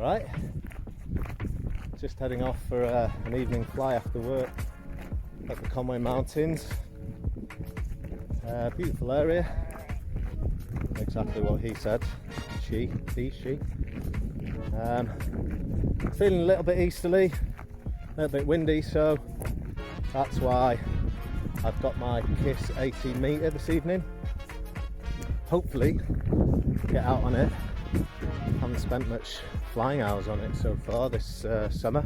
Alright, just heading off for an evening fly after work at the Conway Mountains. Beautiful area, exactly what he said, she. Feeling a little bit easterly, a little bit windy, so that's why I've got my KISS 18 metre this evening. Hopefully get out on it. Haven't spent much flying hours on it so far this summer.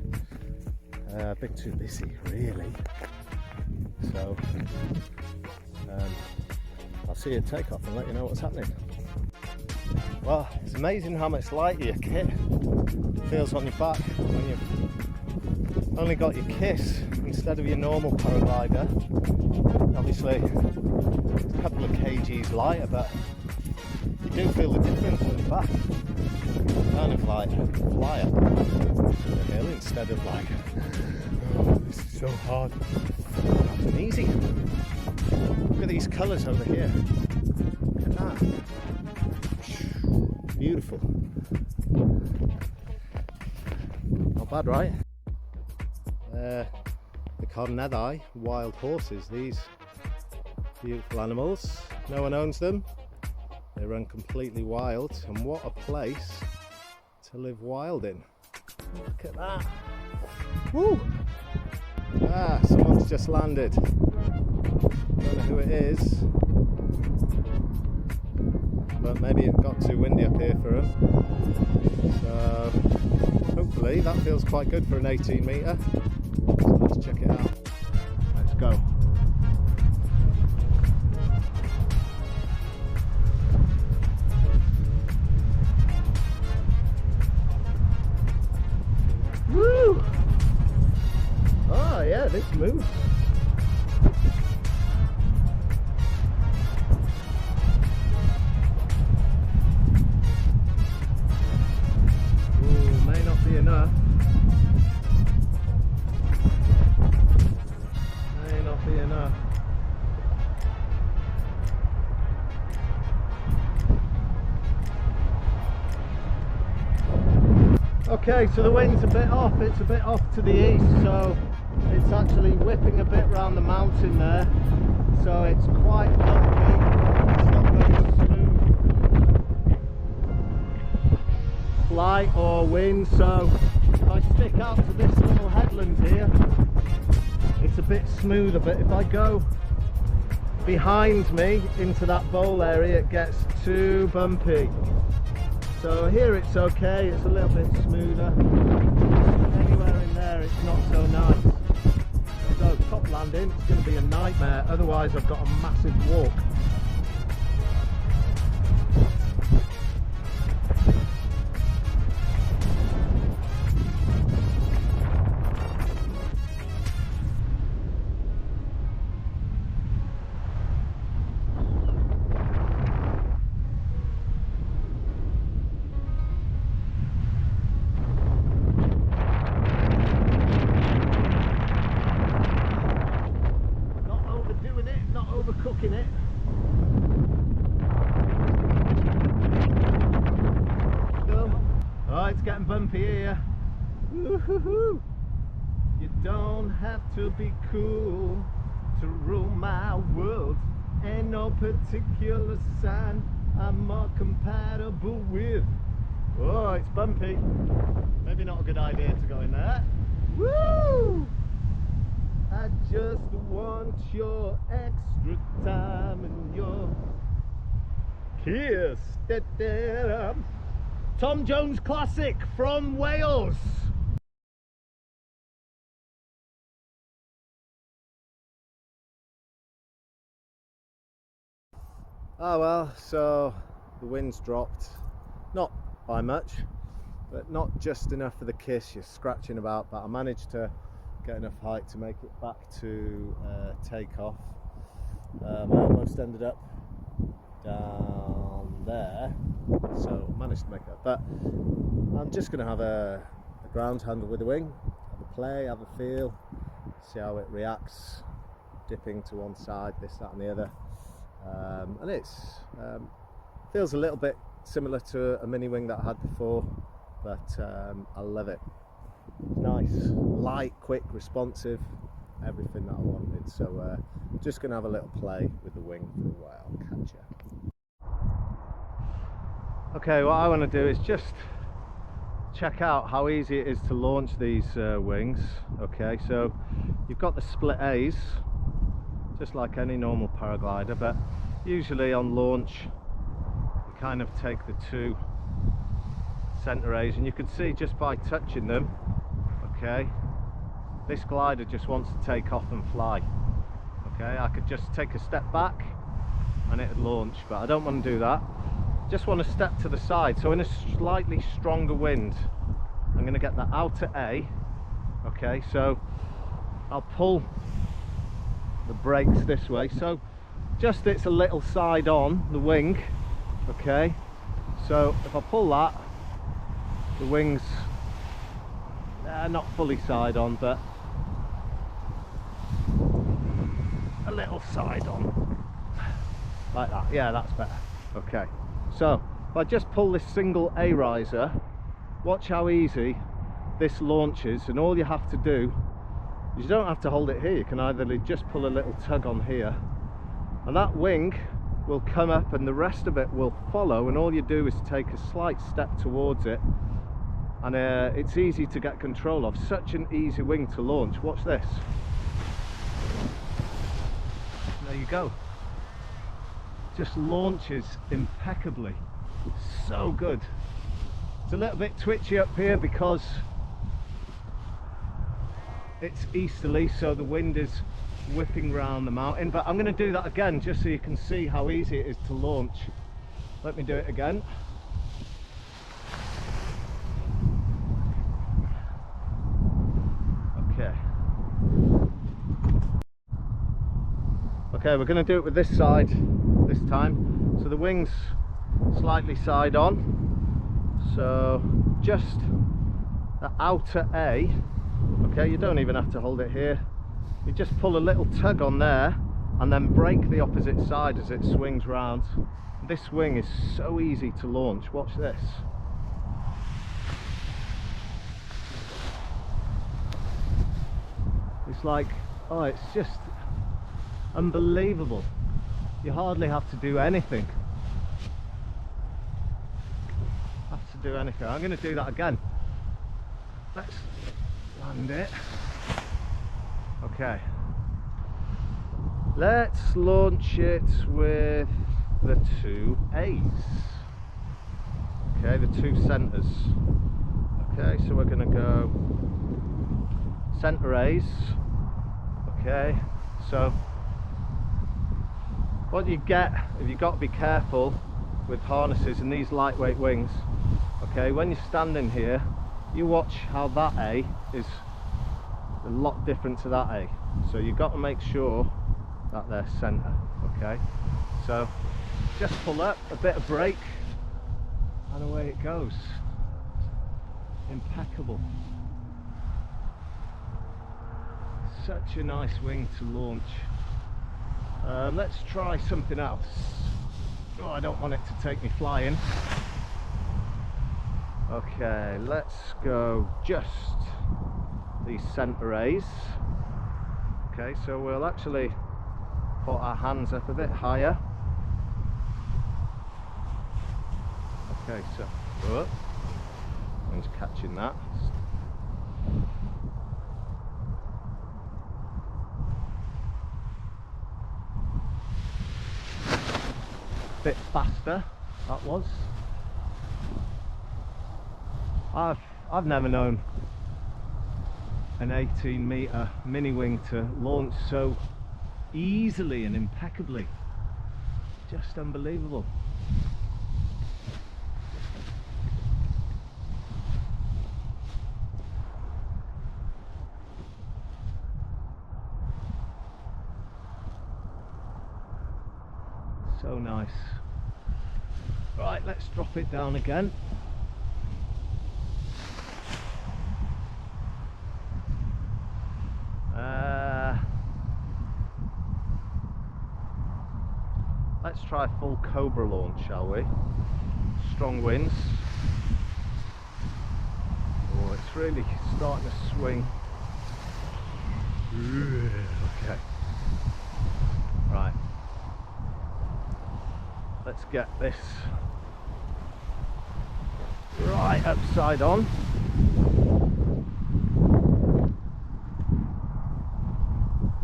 A bit too busy really. So I'll see you at takeoff and let you know what's happening. Well, it's amazing how much lighter your kit feels on your back when you've only got your KISS instead of your normal paraglider. Obviously it's a couple of kgs lighter, but you do feel the difference on your back. Kind of like fly up the hill instead of like, oh, this is so hard. Nice and easy. Look at these colours over here. Look at that. Beautiful. Not bad, right? The Cornedi wild horses, these beautiful animals. No one owns them. They run completely wild, and what a place to live wild in. Look at that. Woo! Ah, someone's just landed. Don't know who it is, but maybe it got too windy up here for him. So hopefully that feels quite good for an 18 metre. So let's check it out. Let's go. Woo! Oh yeah, this moves. Ooh, may not be enough. May not be enough. Okay, so the wind's a bit off, it's a bit off to the east, so it's actually whipping a bit round the mountain there, so it's quite bumpy. It's not very smooth flight or wind, so if I stick out to this little headland here, it's a bit smoother, but if I go behind me into that bowl area, it gets too bumpy. So here it's okay, it's a little bit smoother. Anywhere in there it's not so nice. So top landing, it's going to be a nightmare, otherwise I've got a massive walk. Overcooking it. Oh, it's getting bumpy here. Woo-hoo-hoo. You don't have to be cool to rule my world. Ain't no particular sign I'm more compatible with. Oh, it's bumpy. Maybe not a good idea to go in there. Woo! I just want your extra time and your kiss. Tom Jones classic from Wales. Oh well, so the wind's dropped, not by much, but not just enough for the KISS. You're scratching about, but I managed to get enough height to make it back to takeoff. I almost ended up down there, so managed to make it. But I'm just going to have a ground handle with the wing, have a play, have a feel, see how it reacts, dipping to one side, this, that and the other. And it's feels a little bit similar to a mini wing that I had before, but I love it. Nice, light, quick, responsive, everything that I wanted. So just gonna have a little play with the wing for a while. Catch ya. Okay, what I want to do is just check out how easy it is to launch these wings. Okay, so you've got the split A's, just like any normal paraglider, but usually on launch you kind of take the two center A's, and you can see just by touching them, okay, this glider just wants to take off and fly. Okay, I could just take a step back and it would launch, but I don't want to do that. Just want to step to the side, so in a slightly stronger wind I'm going to get the outer A. Okay, so I'll pull the brakes this way, so just it's a little side on the wing. Okay, so if I pull that, the wings not fully side on, but a little side on, like that. Yeah, that's better. Okay, so if I just pull this single A riser, watch how easy this launches, and all you have to do is, you don't have to hold it here, you can either just pull a little tug on here and that wing will come up and the rest of it will follow, and all you do is take a slight step towards it, and it's easy to get control of. Such an easy wing to launch. Watch this. There you go. Just launches impeccably. So good. It's a little bit twitchy up here because it's easterly, so the wind is whipping round the mountain, but I'm going to do that again just so you can see how easy it is to launch. Let me do it again. Okay, we're going to do it with this side this time. So the wings slightly side on, so just the outer A. Okay, you don't even have to hold it here, you just pull a little tug on there and then brake the opposite side as it swings round. This wing is so easy to launch. Watch this. It's like, oh, it's just unbelievable. You hardly have to do anything. I'm going to do that again. Let's land it. Okay, let's launch it with the two A's. Okay, the two centers. Okay, so we're going to go center A's. Okay, so what you get, if you've got to be careful with harnesses and these lightweight wings, okay, when you're standing here, you watch how that A is a lot different to that A, so you've got to make sure that they're center. Okay, so just pull up, a bit of brake, and away it goes. Impeccable. Such a nice wing to launch. Let's try something else. Oh, I don't want it to take me flying. Okay, let's go just these center A's. Okay, so we'll actually put our hands up a bit higher. Okay, so whoop, I'm just catching that. Bit faster, that was. I've never known an 18-meter mini wing to launch so easily and impeccably. Just unbelievable. So nice. Right, let's drop it down again. Let's try a full cobra launch, shall we? Strong winds. Oh, it's really starting to swing. Okay. Right. Let's get this right upside on.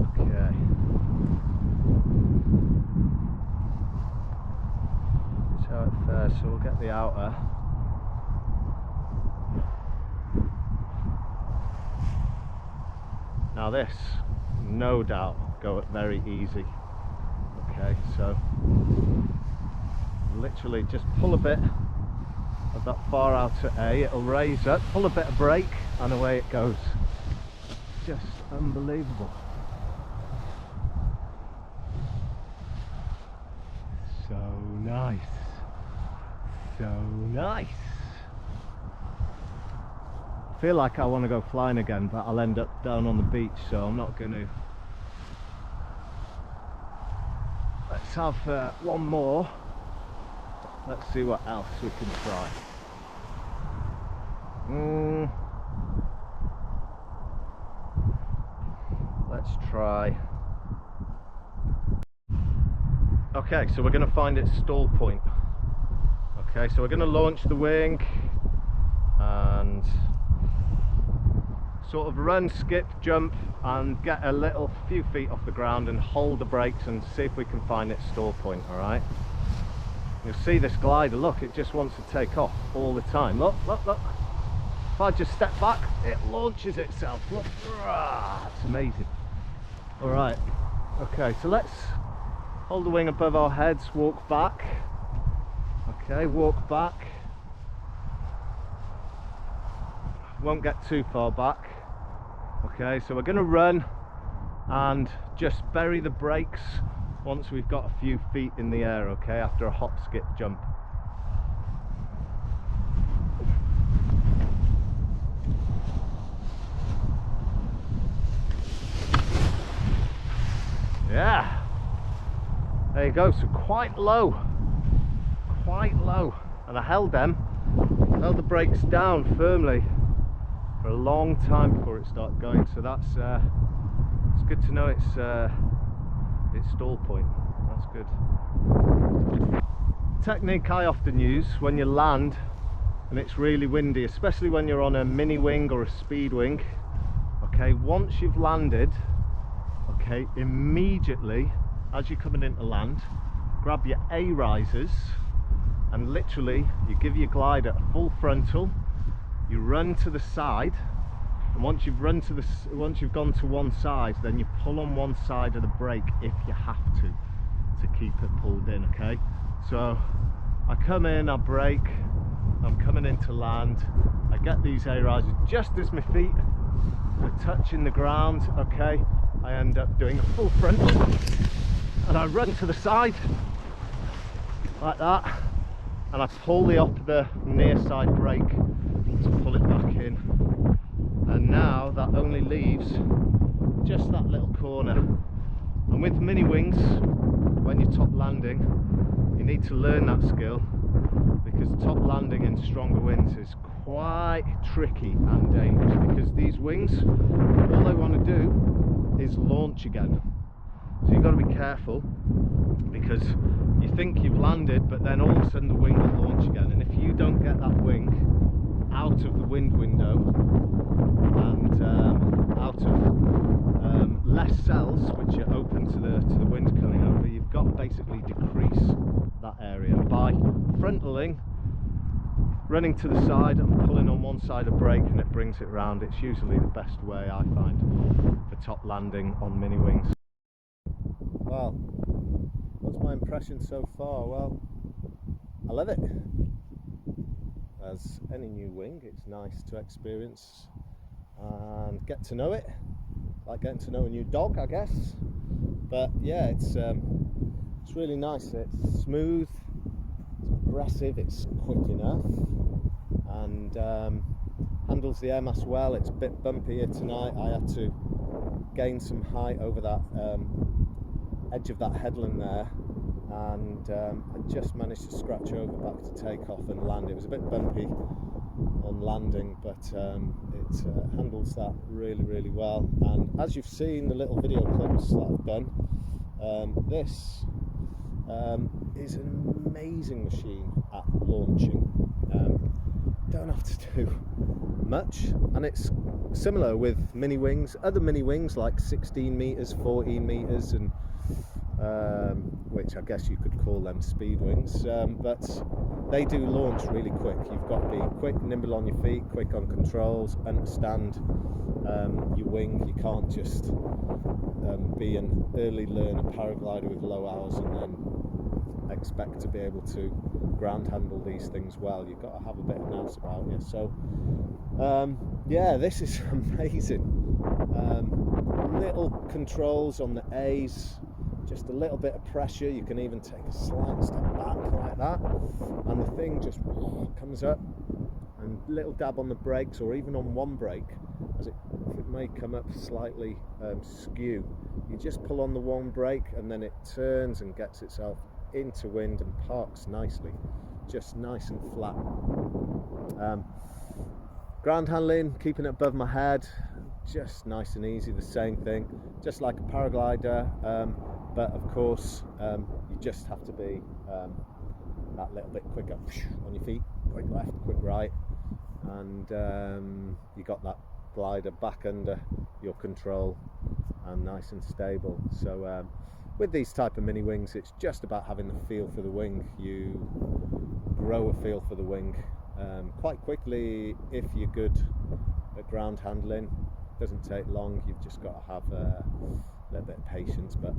Okay. So at first, so we'll get the outer. Now this, no doubt, go at very easy. Okay, so literally just pull a bit of that far outer A, it'll raise up, pull a bit of brake, and away it goes. Just unbelievable. So nice. So nice. I feel like I want to go flying again, but I'll end up down on the beach, so I'm not going to. Let's have one more. Let's see what else we can try. Let's try. Okay, so we're going to find its stall point. Okay, so we're going to launch the wing and sort of run, skip, jump, and get a little few feet off the ground and hold the brakes and see if we can find its stall point. All right. You'll see this glider, look, it just wants to take off all the time. Look, look, look. If I just step back, it launches itself. Look, it's amazing. All right, okay, so let's hold the wing above our heads, walk back. Okay, walk back. Won't get too far back. Okay, so we're going to run and just bury the brakes once we've got a few feet in the air, okay, after a hop, skip, jump. Yeah, there you go. So quite low, and I held the brakes down firmly for a long time before it started going, so that's it's good to know its stall point. That's good. Technique I often use when you land and it's really windy, especially when you're on a mini wing or a speed wing. Okay, once you've landed, okay, immediately as you're coming into land, grab your A risers and literally you give your glider a full frontal, you run to the side, and once you've gone to one side, then you pull on one side of the brake if you have to keep it pulled in. Okay, so I come in, I brake, I'm coming into land, I get these A risers just as my feet are touching the ground. Okay, I end up doing a full frontal and I run to the side like that, and I pull the near side brake to pull it back in, and now that only leaves just that little corner. And with mini wings, when you're top landing, you need to learn that skill, because top landing in stronger winds is quite tricky and dangerous, because these wings, all they want to do is launch again. So you've got to be careful, because you think you've landed, but then all of a sudden the wing will launch again, and if you don't get that wing out of the wind window and out of less cells which are open to the wind coming over, you've got to basically decrease that area. And by frontaling, running to the side and pulling on one side of brake, and it brings it round, it's usually the best way I find for top landing on mini wings. Well, what's my impression so far? Well, I love it. As any new wing, it's nice to experience and get to know it, like getting to know a new dog, I guess. But yeah, it's really nice. It's smooth, it's aggressive, it's quick enough, and handles the air mass well. It's a bit bumpier tonight. I had to gain some height over that edge of that headland there, and I just managed to scratch over back to take off and land. It was a bit bumpy, on landing, but it handles that really well. And as you've seen the little video clips that I've done, this is an amazing machine at launching. Don't have to do much, and it's similar with mini wings, other mini wings like 16 meters, 14 meters, and which I guess you could call them speed wings, but they do launch really quick. You've got to be quick, nimble on your feet, quick on controls, understand your wing. You can't just be an early learner paraglider with low hours and then expect to be able to ground handle these things well. You've got to have a bit of nous about you. So yeah, this is amazing. Little controls on the A's, just a little bit of pressure. You can even take a slight step back like that, and the thing just comes up, and little dab on the brakes, or even on one brake, as it may come up slightly skew. You just pull on the one brake and then it turns and gets itself into wind and parks nicely, just nice and flat. Ground handling, keeping it above my head, just nice and easy. The same thing, just like a paraglider, but of course you just have to be that little bit quicker on your feet, quick left, quick right, and you got that glider back under your control and nice and stable. So with these type of mini wings, it's just about having the feel for the wing. You grow a feel for the wing quite quickly if you're good at ground handling. Doesn't take long, you've just got to have a little bit of patience, but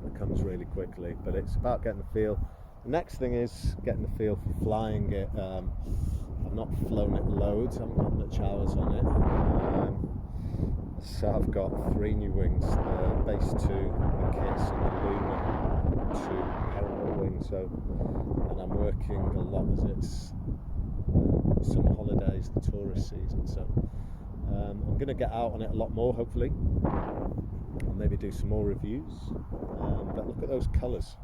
it comes really quickly. But it's about getting the feel. The next thing is getting the feel for flying it. I've not flown it loads, I haven't got much hours on it. So I've got 3 new wings, the base 2, the Kiss, and the Luna 2 parallel wing. So, and I'm working a lot as it's summer holidays, the tourist season. So I'm going to get out on it a lot more, hopefully. I'll maybe do some more reviews. But look at those colours.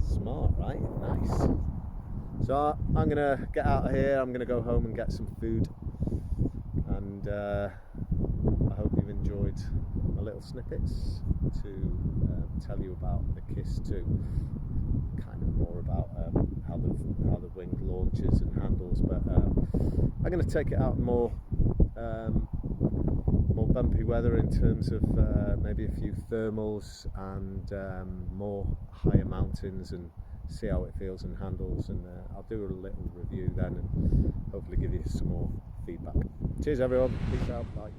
Smart, right? Nice. So I'm going to get out of here. I'm going to go home and get some food. And I hope you've enjoyed my little snippets to tell you about the Kiss 2. Kind of more about how the wing launches and handles, but I'm going to take it out more bumpy weather in terms of maybe a few thermals and more higher mountains, and see how it feels and handles, and I'll do a little review then and hopefully give you some more feedback. Cheers everyone, peace out, bye.